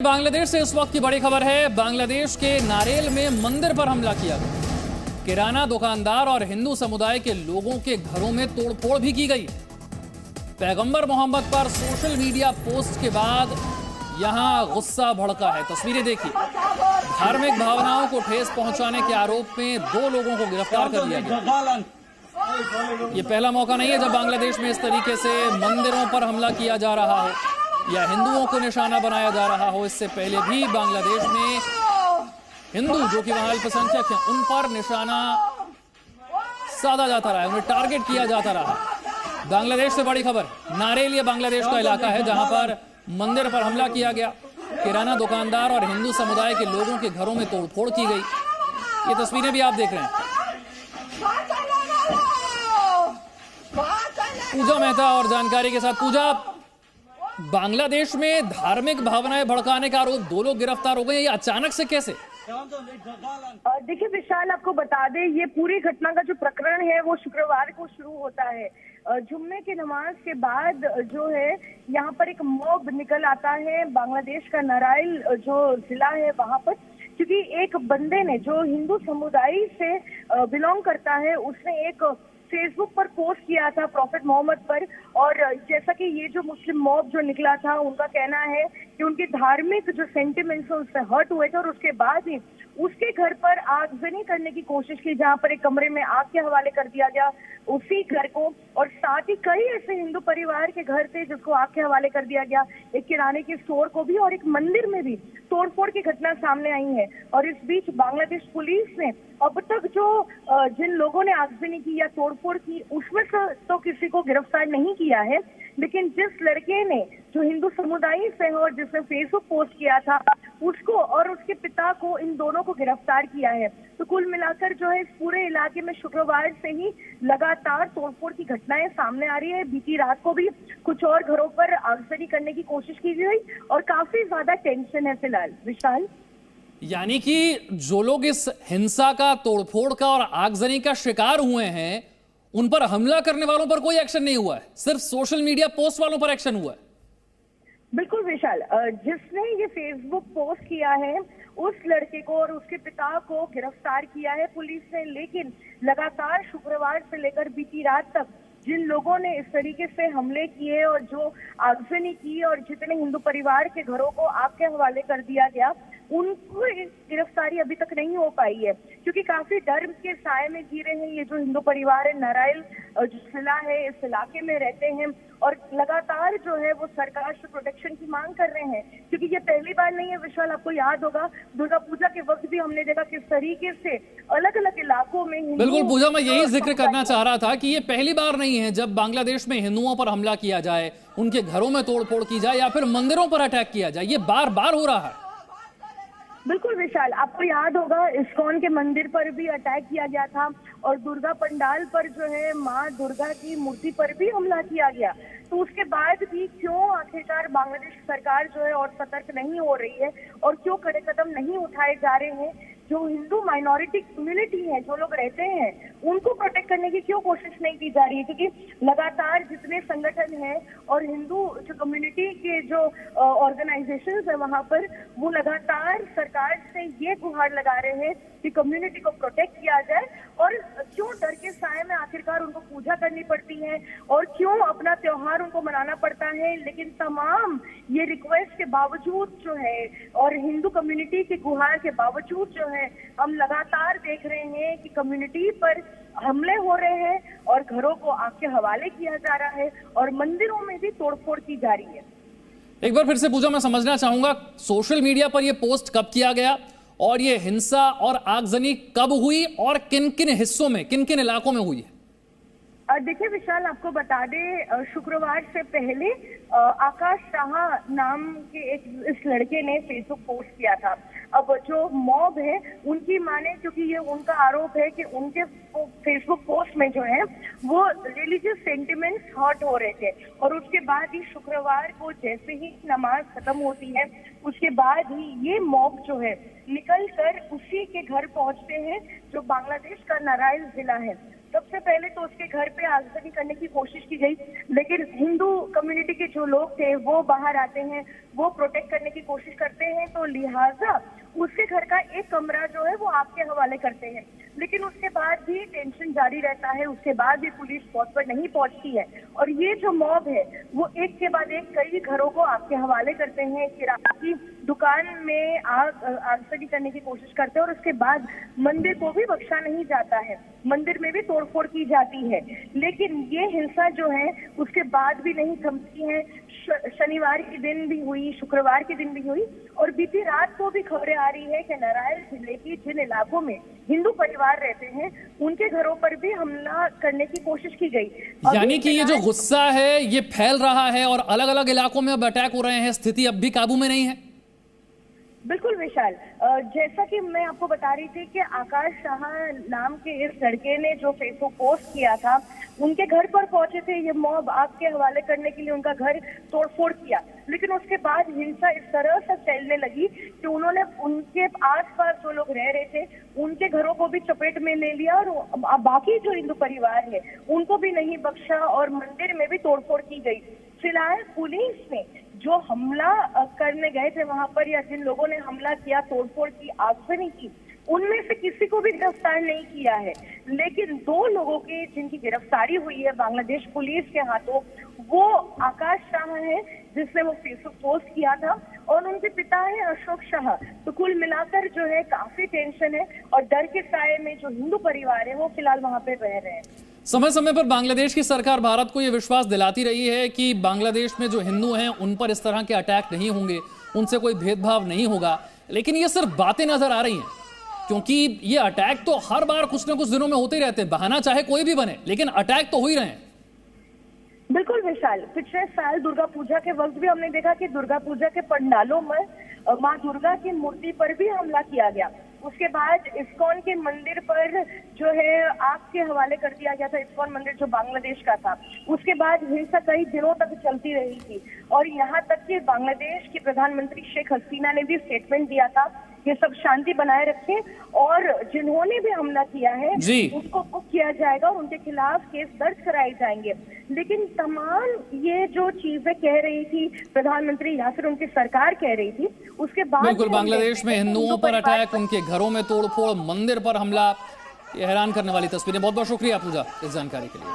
बांग्लादेश से इस वक्त की बड़ी खबर है। बांग्लादेश के नारेल में मंदिर पर हमला किया गया। किराना दुकानदार और हिंदू समुदाय के लोगों के घरों में तोड़फोड़ भी की गई। पैगंबर मोहम्मद पर सोशल मीडिया पोस्ट के बाद यहां गुस्सा भड़का है। तस्वीरें देखिए। धार्मिक भावनाओं को ठेस पहुंचाने के आरोप में 2 लोगों को गिरफ्तार कर लिया गया। ये पहला मौका नहीं है जब बांग्लादेश में इस तरीके से मंदिरों पर हमला किया जा रहा हो या हिंदुओं को निशाना बनाया जा रहा हो। इससे पहले भी बांग्लादेश में हिंदू जो कि वहां अल्पसंख्यक हैं उन पर निशाना साधा जाता रहा है, उन्हें टारगेट किया जाता रहा। बांग्लादेश से बड़ी खबर, नारेल ये बांग्लादेश का इलाका है जहां पर मंदिर पर हमला किया गया। किराना दुकानदार और हिंदू समुदाय के लोगों के घरों में तोड़फोड़ की गई। ये तस्वीरें भी आप देख रहे हैं। पूजा मेहता और जानकारी के साथ। पूजा, बांग्लादेश में धार्मिक भावनाएं भड़काने का आरोप 2 लोग गिरफ्तार हो गए, ये अचानक से कैसे? देखिए विशाल, आपको बता दें ये पूरी घटना का जो प्रकरण है वो शुक्रवार को शुरू होता है। जुम्मे की नमाज के बाद जो है यहाँ पर एक मॉब निकल आता है बांग्लादेश का नाराइल जो जिला है वहां पर, क्योंकि एक बंदे ने जो हिंदू समुदाय से बिलोंग करता है उसने एक फेसबुक पर पोस्ट किया था प्रॉफेट मोहम्मद पर। और जैसा कि ये जो मुस्लिम मॉब जो निकला था उनका कहना है कि उनके धार्मिक जो सेंटिमेंट्स उससे हर्ट हुए थे और उसके बाद ही उसके घर पर आगजनी करने की कोशिश की, जहां पर एक कमरे में आग के हवाले कर दिया गया उसी घर को। और साथ ही कई ऐसे हिंदू परिवार के घर थे जिसको आग के हवाले कर दिया गया, एक किराने के स्टोर को भी और एक मंदिर में भी तोड़फोड़ की घटना सामने आई है। और इस बीच बांग्लादेश पुलिस ने अब तक जो जिन लोगों ने आगजनी की या तोड़फोड़ की उसमें तो किसी को गिरफ्तार नहीं किया है, लेकिन जिस लड़के ने जो हिंदू समुदाय से है और जिसने फेसबुक पोस्ट किया था उसको और उसके पिता को, इन दोनों को गिरफ्तार किया है। तो कुल मिलाकर जो है इस पूरे इलाके में शुक्रवार से ही लगातार तोड़फोड़ की घटनाएं सामने आ रही है। बीती रात को भी कुछ और घरों पर आगजनी करने की कोशिश की गई और काफी ज्यादा टेंशन है फिलहाल। विशाल, यानी कि जो लोग इस हिंसा का, तोड़फोड़ का और आगजनी का शिकार हुए हैं उन पर हमला करने वालों पर कोई एक्शन नहीं हुआ है, सिर्फ सोशल मीडिया पोस्ट वालों पर एक्शन हुआ है। बिल्कुल विशाल, जिसने ये फेसबुक पोस्ट किया है उस लड़के को और उसके पिता को गिरफ्तार किया है पुलिस ने। लेकिन लगातार शुक्रवार से लेकर बीती रात तक जिन लोगों ने इस तरीके से हमले किए और जो आगजनी की और जितने हिंदू परिवार के घरों को आग के हवाले कर दिया गया, उनको गिरफ्तारी अभी तक नहीं हो पाई है, क्योंकि काफी डर के साए में जी रहे हैं ये जो हिंदू परिवार है। नाराइल जो जिला है इस इलाके में रहते हैं और लगातार जो है वो सरकार से प्रोटेक्शन की मांग कर रहे हैं, क्योंकि ये पहली बार नहीं है विशाल। आपको याद होगा दुर्गा पूजा के वक्त भी हमने देखा किस तरीके से अलग अलग इलाकों में। बिल्कुल पूजा, मैं यही जिक्र करना चाह रहा था कि ये पहली बार नहीं है जब बांग्लादेश में हिंदुओं पर हमला किया जाए, उनके घरों में तोड़फोड़ की जाए या फिर मंदिरों पर अटैक किया जाए, ये बार बार हो रहा है। बिल्कुल विशाल, आपको याद होगा इस्कॉन के मंदिर पर भी अटैक किया गया था और दुर्गा पंडाल पर जो है माँ दुर्गा की मूर्ति पर भी हमला किया गया। तो उसके बाद भी क्यों आखिरकार बांग्लादेश सरकार जो है और सतर्क नहीं हो रही है और क्यों कड़े कदम नहीं उठाए जा रहे हैं? जो हिंदू माइनॉरिटी कम्युनिटी है, जो लोग रहते हैं, उनको प्रोटेक्ट करने की क्यों कोशिश नहीं की जा रही है? क्योंकि लगातार जितने संगठन हैं और हिंदू जो कम्युनिटी के जो ऑर्गेनाइजेशंस है वहां पर, वो लगातार सरकार से ये गुहार लगा रहे हैं कि कम्युनिटी को प्रोटेक्ट किया जाए। और क्यों डर के साए में आखिरकार उनको पूजा करनी पड़ती है और क्यों अपना त्योहार उनको मनाना पड़ता है? लेकिन तमाम ये रिक्वेस्ट के बावजूद जो है और हिंदू कम्युनिटी के गुहार के बावजूद जो है हम लगातार देख रहे हैं कि कम्युनिटी पर हमले हो रहे हैं और घरों को आग के हवाले किया जा रहा है और मंदिरों में भी तोड़फोड़ की जा रही है। एक बार फिर से पूजा, मैं समझना चाहूंगा सोशल मीडिया पर यह पोस्ट कब किया गया और ये हिंसा और आगजनी कब हुई और किन किन हिस्सों में, किन किन इलाकों में हुई है? देखिए विशाल, आपको बता दें शुक्रवार से पहले आकाश शाह नाम के इस लड़के ने फेसबुक पोस्ट किया था। अब जो मॉब है उनकी माने, क्योंकि ये उनका आरोप है कि उनके फेसबुक पोस्ट में जो है वो रिलीजियस सेंटिमेंट्स हर्ट हो रहे थे। और उसके बाद ही शुक्रवार को जैसे ही नमाज खत्म होती है उसके बाद ही ये मॉब जो है निकल कर उसी के घर पहुंचते हैं जो बांग्लादेश का नाराइल जिला है। सबसे पहले तो उसके घर पे आगजनी करने की कोशिश की गई, लेकिन हिंदू कम्युनिटी के जो लोग थे वो बाहर आते हैं, वो प्रोटेक्ट करने की कोशिश करते हैं, तो लिहाजा उसके घर का एक कमरा जो है वो आपके हवाले करते हैं। लेकिन उसके बाद भी टेंशन जारी रहता है, उसके बाद भी पुलिस स्पॉट पर नहीं पहुंचती है और ये जो मॉब है वो एक के बाद एक कई घरों को आपके हवाले करते हैं, किराना की दुकान में आगजनी करने की कोशिश करते हैं और उसके बाद मंदिर को भी बख्शा नहीं जाता है, मंदिर में भी तोड़फोड़ की जाती है। लेकिन ये हिंसा जो है उसके बाद भी नहीं थमती है। शनिवार के दिन भी हुई, शुक्रवार के दिन भी हुई और बीती रात को भी खबरें आ रही है कि नारायण जिले के जिन इलाकों में हिंदू परिवार रहते हैं उनके घरों पर भी हमला करने की कोशिश की गई। यानी कि ये जो गुस्सा है ये फैल रहा है और अलग अलग इलाकों में अब अटैक हो रहे हैं, स्थिति अब भी काबू में नहीं है। बिल्कुल विशाल, जैसा कि मैं आपको बता रही थी कि आकाश शाह नाम के इस लड़के ने जो फेसबुक पोस्ट किया था, उनके घर पर पहुंचे थे ये मॉब आपके हवाले करने के लिए, उनका घर तोड़फोड़ किया। लेकिन उसके बाद हिंसा इस तरह से फैलने लगी कि उन्होंने उनके आसपास जो लोग रह रहे थे उनके घरों को भी चपेट में ले लिया और बाकी जो हिंदू परिवार है उनको भी नहीं बख्शा और मंदिर में भी तोड़फोड़ की गई। फिलहाल पुलिस ने जो हमला करने गए थे वहां पर या जिन लोगों ने हमला किया, तोड़फोड़ की, आगजनी की, उनमें से किसी को भी गिरफ्तार नहीं किया है। लेकिन 2 लोगों की जिनकी गिरफ्तारी हुई है बांग्लादेश पुलिस के हाथों, वो आकाश शाह है जिसने वो फेसबुक पोस्ट किया था और उनके पिता है अशोक शाह। तो कुल मिलाकर जो है काफी टेंशन है और डर के साए में जो हिंदू परिवार है वो फिलहाल वहां पे रह रहे हैं। समय समय पर बांग्लादेश की सरकार भारत को यह विश्वास दिलाती रही है कि बांग्लादेश में जो हिंदू हैं उन पर इस तरह के अटैक नहीं होंगे, उनसे कोई भेदभाव नहीं होगा। लेकिन ये सिर्फ बातें नजर आ रही हैं, क्योंकि ये अटैक तो हर बार कुछ ना कुछ दिनों में होते ही रहते हैं, बहाना चाहे कोई भी बने, लेकिन अटैक तो हो ही रहे हैं। बिल्कुल विशाल, पिछले साल दुर्गा पूजा के वक्त भी हमने देखा कि दुर्गा पूजा के पंडालों में माँ दुर्गा की मूर्ति पर भी हमला किया गया। उसके बाद इस्कॉन के मंदिर पर जो है आग के हवाले कर दिया गया था, इस्कॉन मंदिर जो बांग्लादेश का था। उसके बाद हिंसा कई दिनों तक चलती रही थी और यहाँ तक कि बांग्लादेश की प्रधानमंत्री शेख हसीना ने भी स्टेटमेंट दिया था कि सब शांति बनाए रखें और जिन्होंने भी हमला किया है उसको बुक किया जाएगा और उनके खिलाफ केस दर्ज कराए जाएंगे। लेकिन तमाम ये जो चीजें कह रही थी प्रधानमंत्री या फिर उनकी सरकार कह रही थी, उसके बाद बिल्कुल बांग्लादेश में हिंदुओं पर अटैक, उनके घरों में तोड़फोड़, मंदिर पर हमला, ये हैरान करने वाली तस्वीरें। बहुत बहुत शुक्रिया पूजा इस जानकारी के लिए।